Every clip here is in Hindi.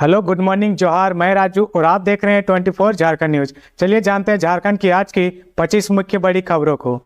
हेलो, गुड मॉर्निंग, जोहार। मैं राजू और आप देख रहे हैं 24 झारखंड न्यूज। चलिए जानते हैं झारखंड की आज की 25 मुख्य बड़ी खबरों को।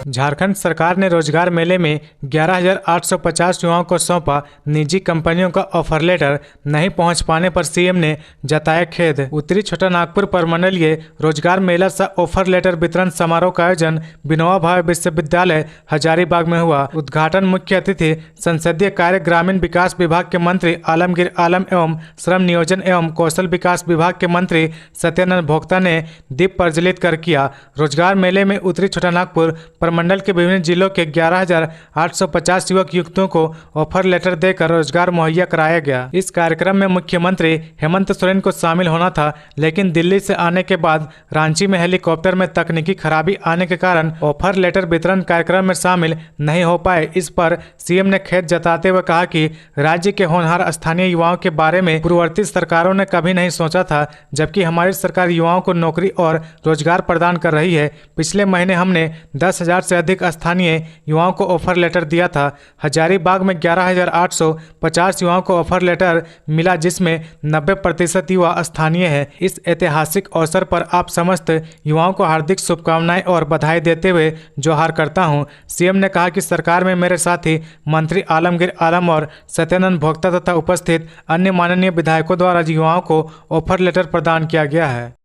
झारखंड सरकार ने रोजगार मेले में 11,850 युवाओं को सौंपा निजी कंपनियों का ऑफर लेटर। नहीं पहुंच पाने पर सीएम ने जताया खेद। उत्तरी छोटा नागपुर परमंडलीय रोजगार मेला सह ऑफर लेटर वितरण समारोह का आयोजन विनोबा भावे विश्वविद्यालय हजारीबाग में हुआ। उद्घाटन मुख्य अतिथि संसदीय कार्य ग्रामीण विकास विभाग के मंत्री आलमगीर आलम एवं श्रम नियोजन एवं कौशल विकास विभाग के मंत्री सत्यानंद भोक्ता ने दीप प्रज्वलित कर किया। रोजगार मेले में उत्तरी छोटा नागपुर मंडल के विभिन्न जिलों के 11,850 युवक युवतियों को ऑफर लेटर देकर रोजगार मुहैया कराया गया। इस कार्यक्रम में मुख्यमंत्री हेमंत सोरेन को शामिल होना था, लेकिन दिल्ली से आने के बाद रांची में हेलीकॉप्टर में तकनीकी खराबी आने के कारण ऑफर लेटर वितरण कार्यक्रम में शामिल नहीं हो पाए। इस पर सीएम ने खेद जताते हुए कहा कि राज्य के होनहार स्थानीय युवाओं के बारे में पूर्ववर्ती सरकारों ने कभी नहीं सोचा था, जबकि हमारी सरकार युवाओं को नौकरी और रोजगार प्रदान कर रही है। पिछले महीने हमने 10,000 से अधिक स्थानीय युवाओं को ऑफर लेटर दिया था। हजारीबाग में 11,850 युवाओं को ऑफर लेटर मिला, जिसमें 90% युवा स्थानीय है। इस ऐतिहासिक अवसर पर आप समस्त युवाओं को हार्दिक शुभकामनाएं और बधाई देते हुए जोहार करता हूं। सीएम ने कहा कि सरकार में मेरे साथी मंत्री आलमगीर आलम और सत्यानंद भोक्ता तथा उपस्थित अन्य माननीय विधायकों द्वारा युवाओं को ऑफर लेटर प्रदान किया गया है।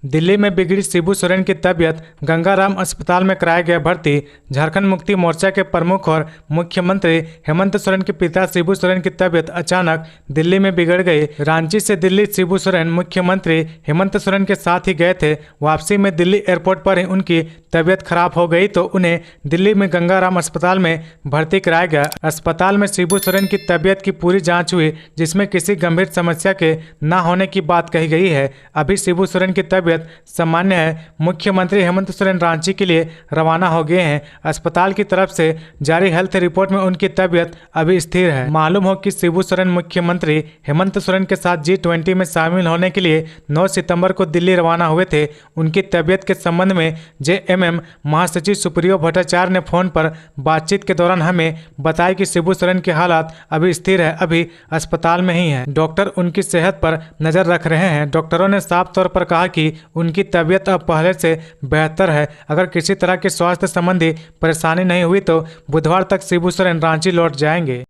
दिल्ली में बिगड़ी शिबू सोरेन की तबीयत, गंगाराम अस्पताल में कराया गया भर्ती। झारखंड मुक्ति मोर्चा के प्रमुख और मुख्यमंत्री हेमंत सोरेन के पिता शिबू सोरेन की तबीयत अचानक दिल्ली में बिगड़ गई। रांची से दिल्ली शिबू सोरेन मुख्यमंत्री हेमंत सोरेन के साथ ही गए थे। वापसी में दिल्ली एयरपोर्ट पर ही उनकी तबीयत खराब हो गई तो उन्हें दिल्ली में गंगाराम अस्पताल में भर्ती कराया गया। अस्पताल में शिबू सोरेन की तबीयत की पूरी जाँच हुई, जिसमें किसी गंभीर समस्या के न होने की बात कही गई है। अभी शिबू सोरेन की तबीयत सामान्य है। मुख्यमंत्री हेमंत सोरेन रांची के लिए रवाना हो गए हैं। अस्पताल की तरफ से जारी हेल्थ रिपोर्ट में उनकी तबीयत अभी स्थिर है। मालूम हो कि शिबू सोरेन मुख्यमंत्री हेमंत सोरेन के साथ G20 में शामिल होने के लिए 9 सितंबर को दिल्ली रवाना हुए थे। उनकी तबीयत के संबंध में JMM महासचिव सुप्रियो भट्टाचार्य ने फोन पर बातचीत के दौरान हमें बताया कि शिबू सोरेन की हालत अभी स्थिर है, अभी अस्पताल में ही है। डॉक्टर उनकी सेहत पर नजर रख रहे हैं। डॉक्टरों ने साफ तौर पर कहा कि उनकी तबीयत अब पहले से बेहतर है। अगर किसी तरह की स्वास्थ्य संबंधी परेशानी नहीं हुई तो बुधवार तक शिबू सोरेन रांची लौट जाएंगे।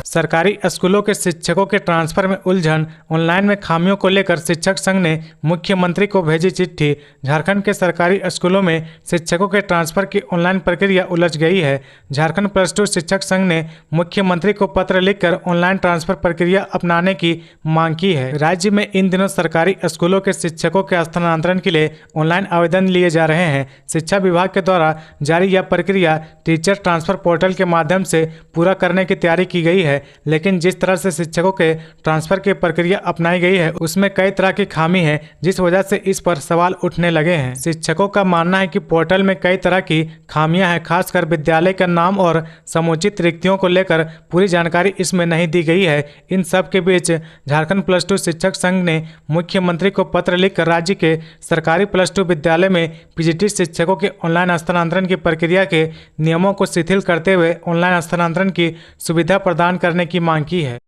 सरकारी स्कूलों के शिक्षकों के ट्रांसफर में उलझन, ऑनलाइन में खामियों को लेकर शिक्षक संघ ने मुख्यमंत्री को भेजी चिट्ठी। झारखंड के सरकारी स्कूलों में शिक्षकों के ट्रांसफर की ऑनलाइन प्रक्रिया उलझ गई है। झारखंड +2 शिक्षक संघ ने मुख्यमंत्री को पत्र लिखकर ऑनलाइन ट्रांसफर प्रक्रिया अपनाने की मांग की है। राज्य में इन दिनों सरकारी स्कूलों के शिक्षकों के स्थानांतरण के लिए ऑनलाइन आवेदन लिए जा रहे हैं। शिक्षा विभाग के द्वारा जारी यह प्रक्रिया टीचर ट्रांसफर पोर्टल के माध्यम से पूरा करने की तैयारी की गई है, लेकिन जिस तरह से शिक्षकों के ट्रांसफर की प्रक्रिया अपनाई गई है उसमें कई तरह की खामी है, जिस वजह से इस पर सवाल उठने लगे हैं। शिक्षकों का मानना है कि पोर्टल में कई तरह की खामियां हैं, खासकर विद्यालय का नाम और समुचित रिक्तियों को लेकर पूरी जानकारी इसमें नहीं दी गई है। इन सब के बीच झारखंड +2 शिक्षक संघ ने मुख्यमंत्री को पत्र लिखकर राज्य के सरकारी +2 विद्यालय में PGT शिक्षकों के ऑनलाइन स्थानांतरण की प्रक्रिया के नियमों को शिथिल करते हुए ऑनलाइन स्थानांतरण की सुविधा प्रदान करने की मांग की है।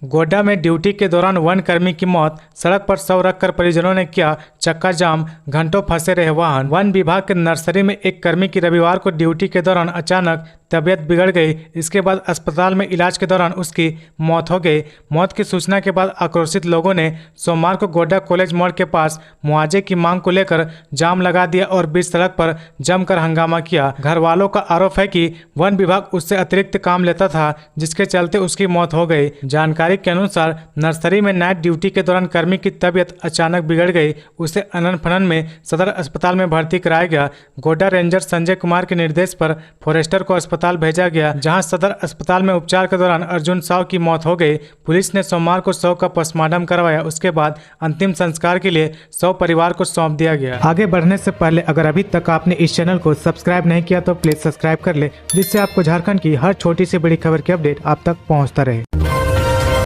गोड्डा में ड्यूटी के दौरान वन कर्मी की मौत, सड़क पर शव रखकर परिजनों ने किया चक्का जाम, घंटों फंसे रहे वाहन। वन विभाग के नर्सरी में एक कर्मी की रविवार को ड्यूटी के दौरान अचानक तबीयत बिगड़ गई। इसके बाद अस्पताल में इलाज के दौरान उसकी मौत हो गई। मौत की सूचना के बाद आक्रोशित लोगों ने सोमवार को गोड्डा कॉलेज मोड़ के पास मुआवजे की मांग को लेकर जाम लगा दिया और बीच सड़क पर जमकर हंगामा किया। घर वालों का आरोप है कि वन विभाग उससे अतिरिक्त काम लेता था, जिसके चलते उसकी मौत हो गई। जानकारी के अनुसार नर्सरी में नाइट ड्यूटी के दौरान कर्मी की तबीयत अचानक बिगड़ गई। उसे अनन फनन में सदर अस्पताल में भर्ती कराया गया। गोड्डा रेंजर संजय कुमार के निर्देश पर फॉरेस्टर को अस्पताल भेजा गया, जहां सदर अस्पताल में उपचार के दौरान अर्जुन साव की मौत हो गई। पुलिस ने सोमवार को शव का पोस्टमार्टम करवाया। उसके बाद अंतिम संस्कार के लिए शव परिवार को सौंप दिया गया। आगे बढ़ने से पहले अगर अभी तक आपने इस चैनल को सब्सक्राइब नहीं किया तो प्लीज सब्सक्राइब कर ले, जिससे आपको झारखंड की हर छोटी से बड़ी खबर की अपडेट आप तक पहुंचता रहे।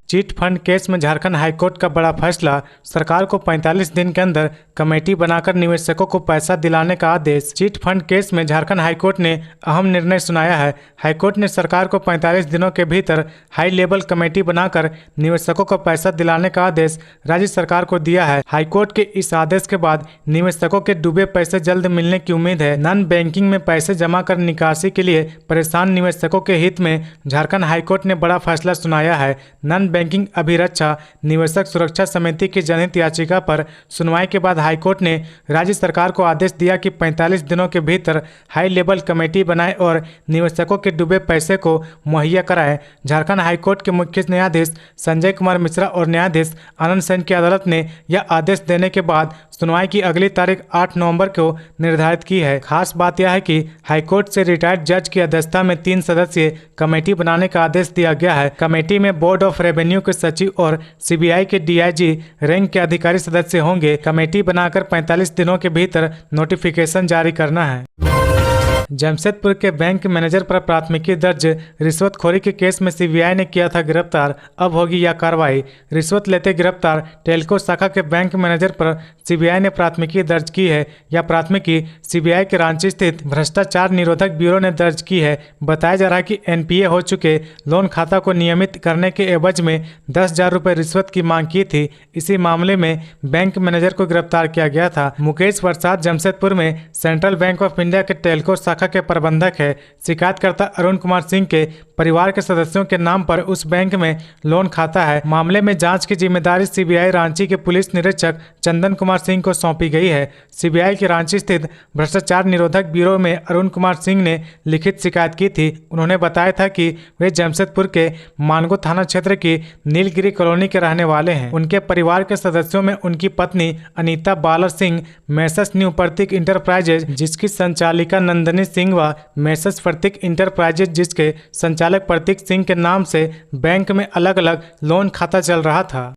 चिट फंड केस में झारखंड हाईकोर्ट का बड़ा फैसला, सरकार को 45 दिन के अंदर कमेटी बनाकर निवेशकों को पैसा दिलाने का आदेश। चिट फंड केस में झारखंड हाईकोर्ट ने अहम निर्णय सुनाया है। हाईकोर्ट ने सरकार को 45 दिनों के भीतर हाई लेवल कमेटी बनाकर निवेशकों को पैसा दिलाने का आदेश राज्य सरकार को दिया है। हाईकोर्ट के इस आदेश के बाद निवेशकों के डूबे पैसे जल्द मिलने की उम्मीद है। नॉन बैंकिंग में पैसे जमा कर निकासी के लिए परेशान निवेशकों के हित में झारखंड हाईकोर्ट ने बड़ा फैसला सुनाया है। नॉन बैंकिंग अभिरक्षा निवेशक सुरक्षा समिति की जनहित याचिका पर सुनवाई के बाद हाईकोर्ट ने राज्य सरकार को आदेश दिया कि 45 दिनों के भीतर हाई लेवल कमेटी बनाए और निवेशकों के डूबे पैसे को मुहैया कराए। झारखंड हाईकोर्ट के मुख्य न्यायाधीश संजय कुमार मिश्रा और न्यायाधीश आनंद सेन की अदालत ने यह आदेश देने के बाद सुनवाई की अगली तारीख 8 नवंबर को निर्धारित की है। खास बात यह है कि हाईकोर्ट से रिटायर्ड जज की अध्यक्षता में 3 सदस्यीय कमेटी बनाने का आदेश दिया गया है। कमेटी में बोर्ड ऑफ रेवेन्यू के सचिव और सीबीआई के डीआईजी रैंक के अधिकारी सदस्य होंगे। कमेटी बनाकर 45 दिनों के भीतर नोटिफिकेशन जारी करना है। जमशेदपुर के बैंक मैनेजर पर प्राथमिकी दर्ज, रिश्वतखोरी के केस में सीबीआई ने किया था गिरफ्तार, अब होगी यह कार्रवाई। रिश्वत लेते गिरफ्तार टेल्को शाखा के बैंक मैनेजर पर सीबीआई ने प्राथमिकी दर्ज की है। यह प्राथमिकी सीबीआई के रांची स्थित भ्रष्टाचार निरोधक ब्यूरो ने दर्ज की है। बताया जा रहा है कि एनपीए हो चुके लोन खाता को नियमित करने के एवज में 10,000 रुपये रिश्वत की मांग की थी। इसी मामले में बैंक मैनेजर को गिरफ्तार किया गया था। मुकेश प्रसाद जमशेदपुर में सेंट्रल बैंक ऑफ इंडिया के टेल्को शाखा के प्रबंधक है। शिकायतकर्ता अरुण कुमार सिंह के परिवार के सदस्यों के नाम पर उस बैंक में लोन खाता है। मामले में जांच की जिम्मेदारी सीबीआई रांची के पुलिस निरीक्षक चंदन कुमार सिंह को सौंपी गई है। सीबीआई के रांची स्थित भ्रष्टाचार निरोधक ब्यूरो में अरुण कुमार सिंह ने लिखित शिकायत की थी। उन्होंने बताया था कि वे जमशेदपुर के मानगो थाना क्षेत्र की नीलगिरी कॉलोनी के रहने वाले हैं। उनके परिवार के सदस्यों में उनकी पत्नी अनीता बाला सिंह, मैसस न्यू प्रतीक इंटरप्राइजेज जिसकी संचालिका नंदनी सिंह व मैसस प्रतीक इंटरप्राइजेज जिसके संचालक प्रतीक सिंह के नाम से बैंक में अलग अलग लोन खाता चल रहा था।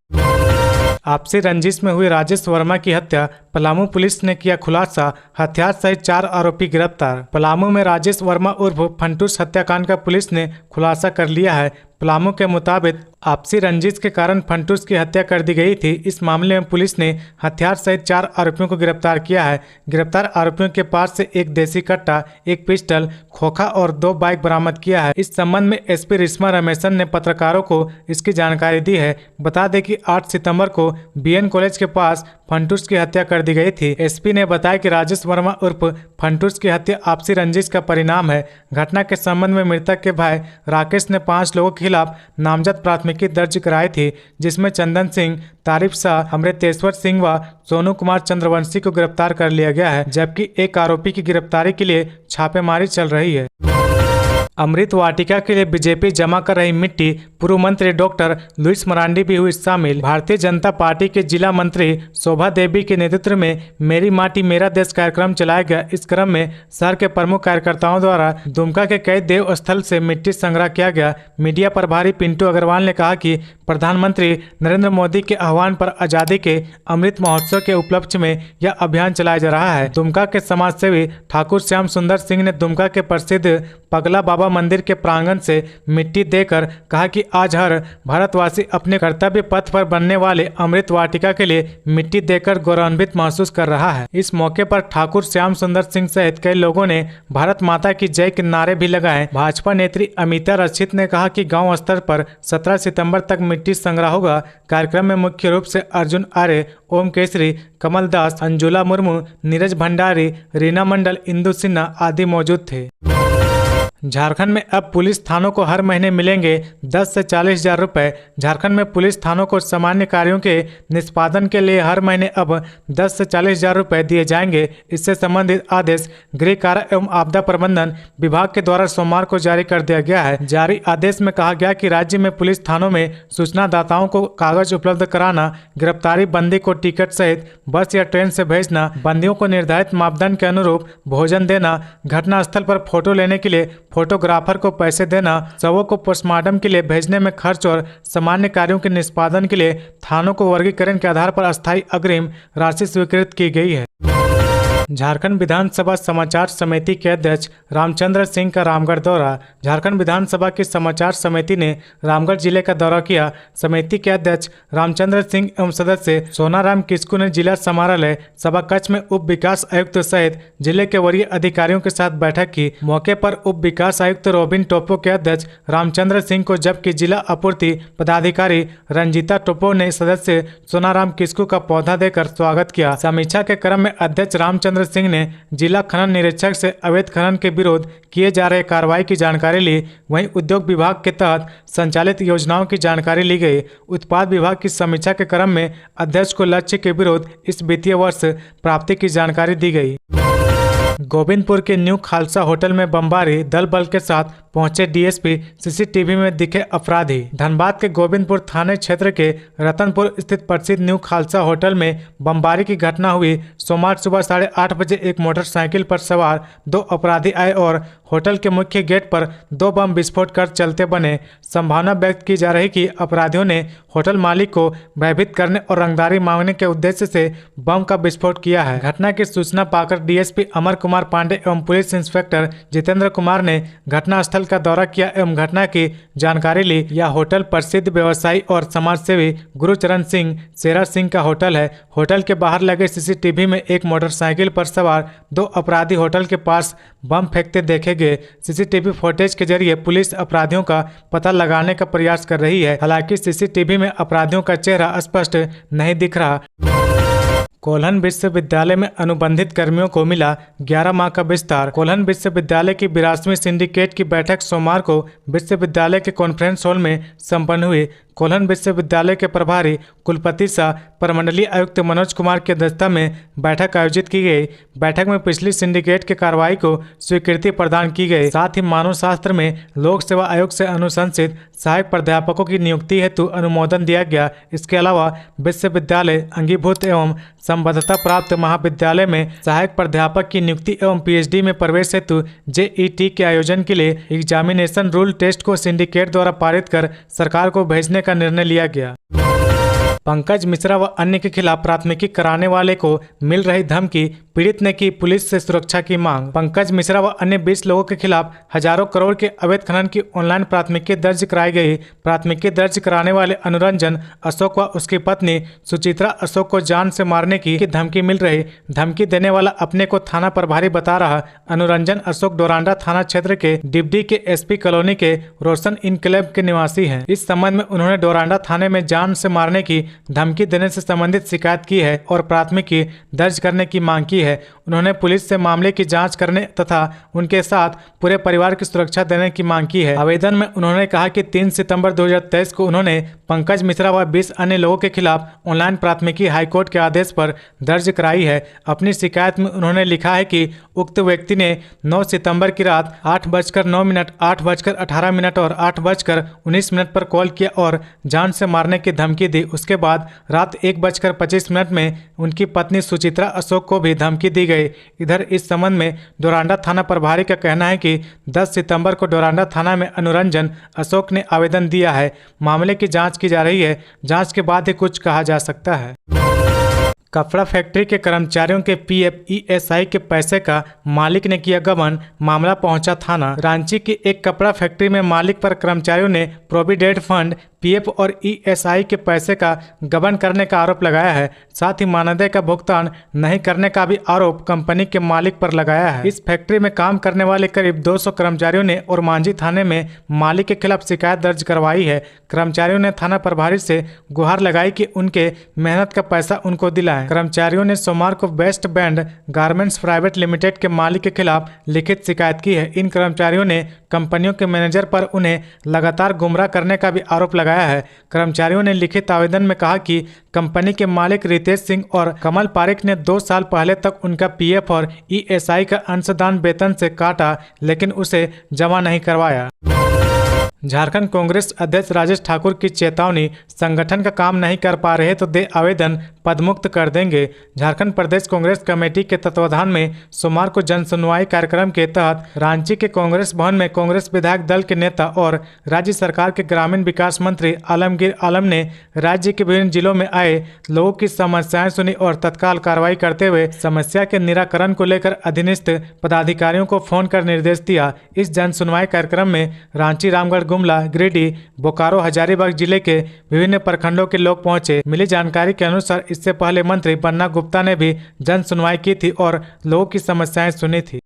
आपसी रंजिश में हुई राजेश वर्मा की हत्या, पलामू पुलिस ने किया खुलासा, हथियार सहित 4 आरोपी गिरफ्तार। पलामू में राजेश वर्मा उर्फ फंटूस हत्याकांड का पुलिस ने खुलासा कर लिया है। पलामू के मुताबिक आपसी रंजिश के कारण फंटूस की हत्या कर दी गई थी। इस मामले में पुलिस ने हथियार सहित 4 आरोपियों को गिरफ्तार किया है। गिरफ्तार आरोपियों के पास से एक देसी कट्टा, एक पिस्टल, खोखा और 2 बाइक बरामद किया है। इस संबंध में एसपी रिश्मा रमेशन ने पत्रकारों को इसकी जानकारी दी है। बता दें कि 8 सितंबर को बीएन कॉलेज के पास फंटूस की हत्या कर दी गई थी। एसपी ने बताया कि राजेश वर्मा उर्फ फंटूस की हत्या आपसी रंजिश का परिणाम है। घटना के संबंध में मृतक के भाई राकेश ने 5 लोगों के खिलाफ नामजद प्राथमिकी दर्ज कराई थी, जिसमें चंदन सिंह, तारिफ शाह, अमृतेश्वर सिंह व सोनू कुमार चंद्रवंशी को गिरफ्तार कर लिया गया है, जबकि एक आरोपी की गिरफ्तारी के लिए छापेमारी चल रही है। अमृत वाटिका के लिए बीजेपी जमा कर रही मिट्टी, पूर्व मंत्री डॉक्टर लुइस मरांडी भी हुई शामिल। भारतीय जनता पार्टी के जिला मंत्री शोभा देवी के नेतृत्व में मेरी माटी मेरा देश कार्यक्रम चलाया गया। इस क्रम में शहर के प्रमुख कार्यकर्ताओं द्वारा दुमका के कई देव स्थल से मिट्टी संग्रह किया गया। मीडिया प्रभारी पिंटू अग्रवाल ने कहा कि प्रधानमंत्री नरेंद्र मोदी के आह्वान पर आजादी के अमृत महोत्सव के उपलक्ष्य में यह अभियान चलाया जा रहा है। दुमका के समाजसेवी ठाकुर श्याम सुंदर सिंह ने दुमका के प्रसिद्ध पगला बाबा मंदिर के प्रांगण से मिट्टी देकर कहा कि आज हर भारतवासी अपने कर्तव्य पथ पर बनने वाले अमृत वाटिका के लिए मिट्टी देकर गौरवान्वित महसूस कर रहा है। इस मौके पर ठाकुर श्याम सुंदर सिंह सहित कई लोगों ने भारत माता की जय के नारे भी लगाए। भाजपा नेत्री अमिता रक्षित ने कहा कि गांव स्तर पर 17 सितंबर तक मिट्टी संग्रह होगा। कार्यक्रम में मुख्य रूप से अर्जुन आर्य, ओम केसरी, कमल दास, अंजुला मुर्मू, नीरज भंडारी, रीना मंडल, इंदु सिन्हा आदि मौजूद थे। झारखंड में अब पुलिस थानों को हर महीने मिलेंगे 10 से 40 हजार रुपये। झारखंड में पुलिस थानों को सामान्य कार्यों के निष्पादन के लिए हर महीने अब 10 से 40 हजार रुपये दिए जाएंगे। इससे संबंधित आदेश गृह कारा एवं आपदा प्रबंधन विभाग के द्वारा सोमवार को जारी कर दिया गया है। जारी आदेश में कहा गया कि राज्य में पुलिस थानों में सूचनादाताओं को कागज उपलब्ध कराना, गिरफ्तारी बंदी को टिकट सहित बस या ट्रेन से भेजना, बंदियों को निर्धारित मापदंड के अनुरूप भोजन देना, घटनास्थल पर फोटो लेने के लिए फोटोग्राफर को पैसे देना, शवों को पोस्टमार्टम के लिए भेजने में खर्च और सामान्य कार्यों के निष्पादन के लिए थानों को वर्गीकरण के आधार पर अस्थायी अग्रिम राशि स्वीकृत की गई है। झारखंड विधानसभा समाचार समिति के अध्यक्ष रामचंद्र सिंह का रामगढ़ दौरा। झारखंड विधानसभा की समाचार समिति ने रामगढ़ जिले का दौरा किया। समिति के अध्यक्ष रामचंद्र सिंह एवं सदस्य सोनाराम किस्कू ने जिला समाहरणालय सभा कक्ष में उप विकास आयुक्त सहित जिले के वरीय अधिकारियों के साथ बैठक की। मौके पर उप विकास आयुक्त रोबिन टोप्पो के अध्यक्ष रामचंद्र सिंह को, जबकि जिला आपूर्ति पदाधिकारी रंजीता टोप्पो ने सदस्य सोनाराम किस्कू का पौधा देकर स्वागत किया। समीक्षा के क्रम में अध्यक्ष रामचंद्र सिंह ने जिला खनन निरीक्षक से अवैध खनन के विरोध किए जा रहे कार्रवाई की जानकारी ली। वहीं उद्योग विभाग के तहत संचालित योजनाओं की जानकारी ली गई। उत्पाद विभाग की समीक्षा के क्रम में अध्यक्ष को लक्ष्य के विरुद्ध इस वित्तीय वर्ष प्राप्ति की जानकारी दी गई। गोविंदपुर के न्यू खालसा होटल में बमबारी, दल बल के साथ पहुंचे डीएसपी, सीसीटीवी में दिखे अपराधी। धनबाद के गोविंदपुर थाने क्षेत्र के रतनपुर स्थित प्रसिद्ध न्यू खालसा होटल में बमबारी की घटना हुई। सोमवार सुबह 8:30 बजे एक मोटरसाइकिल पर सवार 2 अपराधी आए और होटल के मुख्य गेट पर 2 बम विस्फोट कर चलते बने। संभावना व्यक्त की जा रही कि अपराधियों ने होटल मालिक को भयभीत करने और रंगदारी मांगने के उद्देश्य से बम का विस्फोट किया है। घटना की सूचना पाकर डीएसपी अमर कुमार पांडे एवं पुलिस इंस्पेक्टर जितेंद्र कुमार ने घटनास्थल का दौरा किया एवं घटना की जानकारी ली। यह होटल प्रसिद्ध व्यवसायी और समाजसेवी गुरुचरण सिंह शेरा सिंह का होटल है। होटल के बाहर लगे सीसीटीवी में एक मोटरसाइकिल पर सवार 2 अपराधी होटल के पास बम फेंकते देखे गए। सीसीटीवी फुटेज के जरिए पुलिस अपराधियों का पता लगाने का प्रयास कर रही है। हालांकि सीसीटीवी में अपराधियों का चेहरा स्पष्ट नहीं दिख रहा। कोल्हन विश्वविद्यालय में अनुबंधित कर्मियों को मिला 11 माह का विस्तार। कोल्हन विश्वविद्यालय की 82वीं सिंडिकेट की बैठक सोमवार को विश्वविद्यालय के कॉन्फ्रेंस हॉल में संपन्न हुई। कोल्हन विश्वविद्यालय के प्रभारी कुलपति सह प्रमंडलीय आयुक्त मनोज कुमार की अध्यक्षता में बैठक आयोजित की गई। बैठक में पिछली सिंडिकेट की कार्रवाई को स्वीकृति प्रदान की गई। साथ ही मानव शास्त्र में लोक सेवा आयोग से अनुशंसित सहायक प्राध्यापकों की नियुक्ति हेतु अनुमोदन दिया गया। इसके अलावा विश्वविद्यालय अंगीभूत एवं संबद्धता प्राप्त महाविद्यालय में सहायक प्राध्यापक की नियुक्ति एवं पीएचडी में प्रवेश हेतु जेईटी के आयोजन के लिए एग्जामिनेशन रूल टेस्ट को सिंडिकेट द्वारा पारित कर सरकार को भेजने का निर्णय लिया गया। पंकज मिश्रा व अन्य के खिलाफ प्राथमिकी कराने वाले को मिल रही धमकी, पीड़ित ने की पुलिस से सुरक्षा की मांग। पंकज मिश्रा व अन्य 20 लोगों के खिलाफ हजारों करोड़ के अवैध खनन की ऑनलाइन प्राथमिकी दर्ज कराई गई। प्राथमिकी दर्ज कराने वाले अनुरंजन अशोक व उसकी पत्नी सुचित्रा अशोक को जान से मारने की धमकी मिल रही। धमकी देने वाला अपने को थाना प्रभारी बता रहा। अनुरंजन अशोक डोरांडा थाना क्षेत्र के डिबडी के एसपी कॉलोनी के रोशन इनक्लेव के निवासी हैं। इस संबंध में उन्होंने डोरांडा थाने में जान से मारने की धमकी देने से संबंधित शिकायत की है और प्राथमिकी दर्ज करने की मांग की है। उन्होंने पुलिस से मामले की जांच करने तथा उनके साथ पूरे परिवार की सुरक्षा देने की मांग की है। आवेदन में उन्होंने कहा कि 3 सितंबर 2023 को उन्होंने पंकज मिश्रा व 20 अन्य लोगों के खिलाफ ऑनलाइन प्राथमिकी हाईकोर्ट के आदेश पर दर्ज कराई है। अपनी शिकायत में उन्होंने लिखा है कि उक्त व्यक्ति ने 9 सितंबर की रात 8:09, 8:18 और 8:19 पर कॉल किया और जान से मारने की धमकी दी। उसके बाद रात 1:25 में उनकी पत्नी सुचित्रा अशोक को भी धमकी दी गई। इधर इस संबंध में डोरांडा थाना प्रभारी का कहना है कि 10 सितंबर को डोरांडा थाना में अनुरंजन अशोक ने आवेदन दिया है। मामले की जांच की जा रही है। जांच के बाद ही कुछ कहा जा सकता है। कपड़ा फैक्ट्री के कर्मचारियों के पीएफ ईएसआई के पैसे का मालिक ने किया गबन, मामला पहुंचा थाना। रांची की एक कपड़ा फैक्ट्री में मालिक पर कर्मचारियों ने प्रोविडेंट फंड, पीएफ और ईएसआई के पैसे का गबन करने का आरोप लगाया है। साथ ही मानदेय का भुगतान नहीं करने का भी आरोप कंपनी के मालिक पर लगाया है। इस फैक्ट्री में काम करने वाले करीब 200 कर्मचारियों ने और मांझी थाने में मालिक के खिलाफ शिकायत दर्ज करवाई है। कर्मचारियों ने थाना प्रभारी से गुहार लगाई कि उनके मेहनत का पैसा उनको दिलाएं। कर्मचारियों ने सोमवार को waste band garments private limited के मालिक के खिलाफ लिखित शिकायत की है। इन कर्मचारियों ने कंपनियों के मैनेजर पर उन्हें लगातार गुमराह करने का भी आरोप लगाया है। कर्मचारियों ने लिखित आवेदन में कहा कि कंपनी के मालिक रितेश सिंह और कमल पारेख ने 2 साल पहले तक उनका पीएफ और ईएसआई का अंशदान वेतन से काटा, लेकिन उसे जमा नहीं करवाया। झारखंड कांग्रेस अध्यक्ष राजेश ठाकुर की चेतावनी, संगठन का काम नहीं कर पा रहे तो दे आवेदन, पदमुक्त कर देंगे। झारखंड प्रदेश कांग्रेस कमेटी के तत्वाधान में सोमवार को जन सुनवाई कार्यक्रम के तहत रांची के कांग्रेस भवन में कांग्रेस विधायक दल के नेता और राज्य सरकार के ग्रामीण विकास मंत्री आलमगीर आलम ने राज्य के विभिन्न जिलों में आए लोगों की समस्याएं सुनी और तत्काल कार्रवाई करते हुए समस्या के निराकरण को लेकर अधीनस्थ पदाधिकारियों को फोन कर निर्देश दिया। इस जन सुनवाई कार्यक्रम में रांची, रामगढ़, गुमला, गिरिडीह, बोकारो, हजारीबाग जिले के विभिन्न प्रखंडों के लोग पहुंचे। मिली जानकारी के अनुसार इससे पहले मंत्री बन्ना गुप्ता ने भी जन सुनवाई की थी और लोगों की समस्याएं सुनी थी।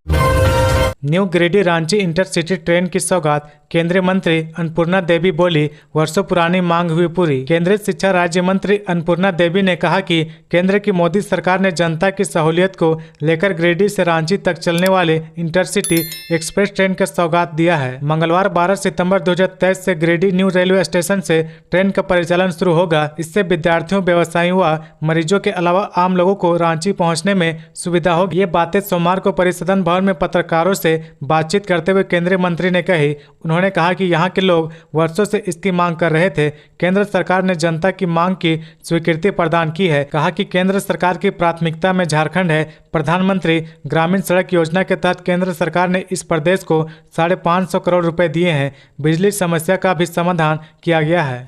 New Giridih Ranchi intercity train की सौगात केंद्रीय मंत्री अन्नपूर्णा देवी बोली, वर्षों पुरानी मांग हुई पूरी। केंद्रीय शिक्षा राज्य मंत्री अन्नपूर्णा देवी ने कहा कि केंद्र की मोदी सरकार ने जनता की सहूलियत को लेकर गिरिडीह से रांची तक चलने वाले इंटरसिटी एक्सप्रेस ट्रेन का सौगात दिया है। मंगलवार 12 सितंबर 2023 से गिरिडीह न्यू रेलवे स्टेशन से ट्रेन का परिचालन शुरू होगा। इससे विद्यार्थियों, व्यवसायियों व मरीजों के अलावा आम लोगों को रांची पहुँचने में सुविधा होगी। ये बातें सोमवार को परिसदन भवन में पत्रकारों से बातचीत करते हुए केंद्रीय मंत्री ने कही। उन्होंने कहा कि यहाँ के लोग वर्षों से इसकी मांग कर रहे थे। केंद्र सरकार ने जनता की मांग की स्वीकृति प्रदान की है। कहा कि केंद्र सरकार की प्राथमिकता में झारखंड है। प्रधानमंत्री ग्रामीण सड़क योजना के तहत केंद्र सरकार ने इस प्रदेश को 550 करोड़ रुपए दिए हैं। बिजली समस्या का भी समाधान किया गया है।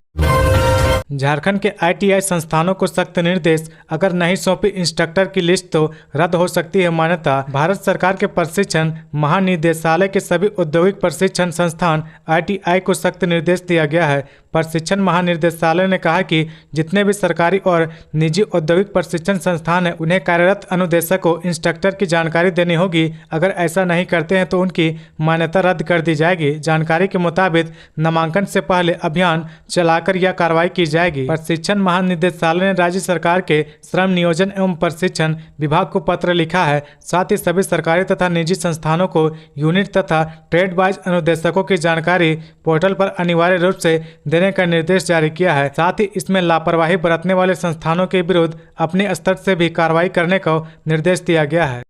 झारखंड के ITI संस्थानों को सख्त निर्देश, अगर नहीं सौंपी इंस्ट्रक्टर की लिस्ट तो रद्द हो सकती है मान्यता। भारत सरकार के प्रशिक्षण महानिदेशालय के सभी औद्योगिक प्रशिक्षण संस्थान ITI को सख्त निर्देश दिया गया है। प्रशिक्षण महानिदेशालय ने कहा कि जितने भी सरकारी और निजी औद्योगिक प्रशिक्षण संस्थान हैं उन्हें कार्यरत अनुदेशक को इंस्ट्रक्टर की जानकारी देनी होगी। अगर ऐसा नहीं करते हैं तो उनकी मान्यता रद्द कर दी जाएगी। जानकारी के मुताबिक नामांकन से पहले अभियान चलाकर यह कार्रवाई की जाएगी। प्रशिक्षण महानिदेशालय ने राज्य सरकार के श्रम नियोजन एवं प्रशिक्षण विभाग को पत्र लिखा है। साथ ही सभी सरकारी तथा निजी संस्थानों को यूनिट तथा ट्रेड वाइज अनुदेशकों की जानकारी पोर्टल पर अनिवार्य रूप से देने का निर्देश जारी किया है। साथ ही इसमें लापरवाही बरतने वाले संस्थानों के विरुद्ध अपने स्तर से भी कार्रवाई करने का निर्देश दिया गया है।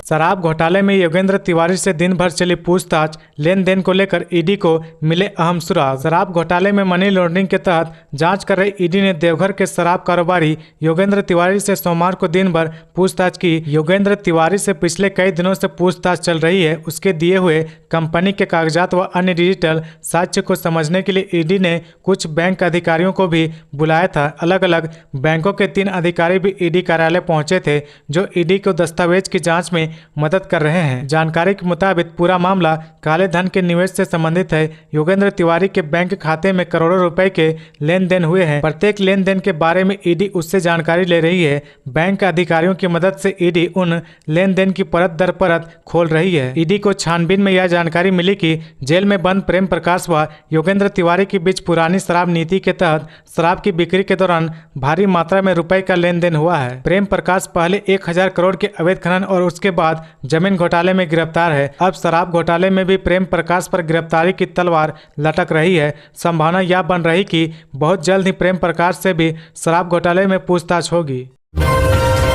शराब घोटाले में योगेंद्र तिवारी से दिन भर चली पूछताछ, लेन देन को लेकर ईडी को मिले अहम सुराग। शराब घोटाले में मनी लॉन्ड्रिंग के तहत जांच कर रही ईडी ने देवघर के शराब कारोबारी योगेंद्र तिवारी से सोमवार को दिन भर पूछताछ की। योगेंद्र तिवारी से पिछले कई दिनों से पूछताछ चल रही है। उसके दिए हुए कंपनी के कागजात व अन्य डिजिटल साक्ष्य को समझने के लिए ईडी ने कुछ बैंक अधिकारियों को भी बुलाया था। अलग अलग बैंकों के 3 अधिकारी भी ईडी कार्यालय पहुंचे थे, जो ईडी को दस्तावेज की जांच में मदद कर रहे हैं। जानकारी के मुताबिक पूरा मामला काले धन के निवेश से संबंधित है। योगेंद्र तिवारी के बैंक खाते में करोड़ों रुपए के लेन देन हुए हैं। प्रत्येक लेन देन के बारे में ईडी उससे जानकारी ले रही है। बैंक अधिकारियों की मदद से ईडी उन लेन देन की परत दर परत खोल रही है। ईडी को छानबीन में यह जानकारी मिली कि जेल में बंद प्रेम प्रकाश व योगेंद्र तिवारी के बीच पुरानी शराब नीति के तहत शराब की बिक्री के दौरान भारी मात्रा में रुपए का लेन देन हुआ है। प्रेम प्रकाश पहले 1000 करोड़ के अवैध खनन और उसके बाद जमीन घोटाले में गिरफ्तार है। अब शराब घोटाले में भी प्रेम प्रकाश पर गिरफ्तारी की तलवार लटक रही है। संभावना यह बन रही कि बहुत जल्द ही प्रेम प्रकाश से भी शराब घोटाले में पूछताछ होगी।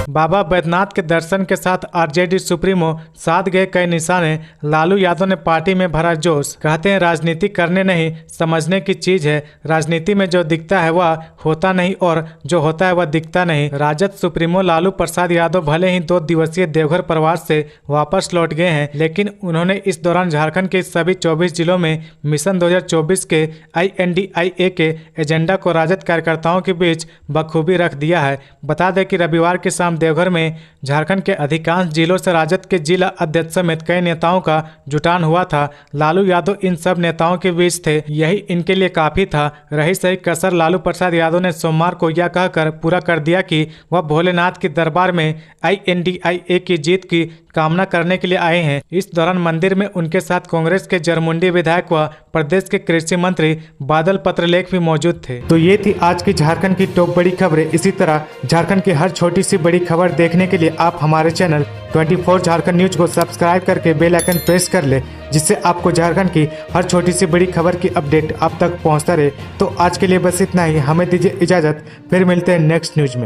बाबा बैद्यनाथ के दर्शन के साथ आरजेडी सुप्रीमो साध गए कई निशाने। लालू यादव ने पार्टी में भरा जोश। कहते हैं राजनीति करने नहीं समझने की चीज है। राजनीति में जो दिखता है वह होता नहीं और जो होता है वह दिखता नहीं। राजद सुप्रीमो लालू प्रसाद यादव भले ही 2 दिवसीय देवघर प्रवास से वापस लौट गए हैं, लेकिन उन्होंने इस दौरान झारखंड के सभी 24 जिलों में मिशन 2024 के INDIA के एजेंडा को राजद कार्यकर्ताओं के बीच बखूबी रख दिया है। बता दें कि रविवार की शाम देवघर में झारखंड के अधिकांश जिलों से राजद के जिला अध्यक्ष समेत कई नेताओं का जुटान हुआ था। लालू यादव इन सब नेताओं के बीच थे, यही इनके लिए काफी था। रही सही कसर लालू प्रसाद यादव ने सोमवार को यह कहकर पूरा कर दिया कि वह भोलेनाथ के दरबार में INDIA की जीत की कामना करने के लिए आए हैं। इस दौरान मंदिर में उनके साथ कांग्रेस के जरमुंडी विधायक व प्रदेश के कृषि मंत्री बादल पत्रलेख भी मौजूद थे। तो ये थी आज की झारखंड की टॉप बड़ी खबरें। इसी तरह झारखंड की हर छोटी सी बड़ी खबर देखने के लिए आप हमारे चैनल 24 झारखंड न्यूज को सब्सक्राइब करके बेल आइकन प्रेस कर ले, जिससे आपको झारखंड की हर छोटी सी बड़ी खबर की अपडेट आप तक पहुंचता रहे। तो आज के लिए बस इतना ही। हमें दीजिए इजाजत, फिर मिलते हैं नेक्स्ट न्यूज में।